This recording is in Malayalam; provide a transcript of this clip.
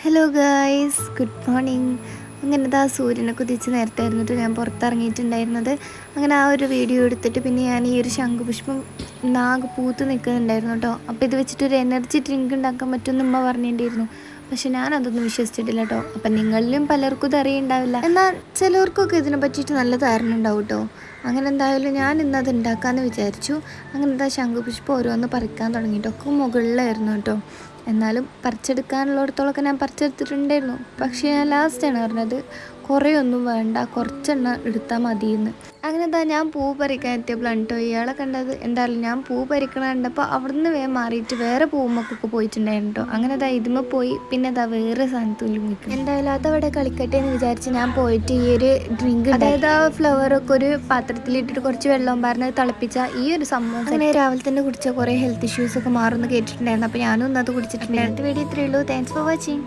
Hello guys, good morning. അങ്ങനെ ഇതാ സൂര്യനൊക്കെ ഉദിച്ച് നേരത്തെ ആയിരുന്നിട്ട് ഞാൻ പുറത്തിറങ്ങിയിട്ടുണ്ടായിരുന്നത്. അങ്ങനെ ആ ഒരു വീഡിയോ എടുത്തിട്ട് പിന്നെ ഞാൻ ഈ ഒരു ശംഖുപുഷ്പം നാഗ് പൂത്ത് നിൽക്കുന്നുണ്ടായിരുന്നു കേട്ടോ. അപ്പോൾ ഇത് വെച്ചിട്ടൊരു എനർജി ഡ്രിങ്ക് ഉണ്ടാക്കാൻ പറ്റുമെന്ന് ഉമ്മ പറഞ്ഞിട്ടുണ്ടായിരുന്നു. പക്ഷെ ഞാനതൊന്നും വിശ്വസിച്ചിട്ടില്ല കേട്ടോ. അപ്പം നിങ്ങളിലും പലർക്കും ഇത് അറിയുണ്ടാവില്ല, എന്നാൽ ചിലർക്കൊക്കെ ഇതിനെ പറ്റിയിട്ട് നല്ല ധാരണ ഉണ്ടാവും കേട്ടോ. അങ്ങനെ എന്തായാലും ഞാൻ ഇന്നത് ഉണ്ടാക്കാമെന്ന് വിചാരിച്ചു. അങ്ങനെ എന്താ ശംഖുപുഷ്പം ഓരോന്ന് പറിക്കാൻ തുടങ്ങിയിട്ടോ. ഒക്കെ മുകളിലായിരുന്നു കേട്ടോ. എന്നാലും പറിച്ചെടുക്കാനുള്ളിടത്തോളമൊക്കെ ഞാൻ പറിച്ചെടുത്തിട്ടുണ്ടായിരുന്നു. പക്ഷേ ഞാൻ ലാസ്റ്റാണ് പറഞ്ഞത് കുറേ ഒന്നും വേണ്ട, കുറച്ചെണ്ണം എടുത്താൽ മതിയെന്ന്. അങ്ങനെ എന്താ ഞാൻ പൂ പറിക്കാൻ എത്തിയപ്പോഴാണ് കേട്ടോ ഇയാളെ കണ്ടത്. എന്തായാലും ഞാൻ പൂ പറിക്കണ കണ്ടപ്പോൾ അവിടുന്ന് വേഗം മാറിയിട്ട് വേറെ പൂവുമ്മക്കൊക്കെ പോയിട്ടുണ്ടായിരുന്നു കേട്ടോ. അങ്ങനെ ഇതാ ഇതുമ്മ പോയി, പിന്നെ അതാ വേറെ സാധനത്തിൽ നിൽക്കും. എന്തായാലും അതവിടെ കളിക്കട്ടെ എന്ന് വിചാരിച്ച് ഞാൻ പോയിട്ട് ഈ ഒരു ഡ്രിങ്ക്, അതായത് ആ ഫ്ലവറൊക്കെ ഒരു പാത്രത്തിലിട്ടിട്ട് കുറച്ച് വെള്ളം പറഞ്ഞ് തിളപ്പിച്ച ഈ ഒരു സംഭവം അങ്ങനെ രാവിലെ തന്നെ കുടിച്ചാൽ കുറേ ഹെൽത്ത് ഇഷ്യൂസൊക്കെ മാറുമെന്ന് കേട്ടിട്ടുണ്ടായിരുന്നു. അപ്പോൾ ഞാനും അത് കുടിച്ചിട്ടുണ്ടായിരുന്നു. അടുത്ത വീഡിയോ ഇത്രയേ ഉള്ളൂ. Thanks for watching.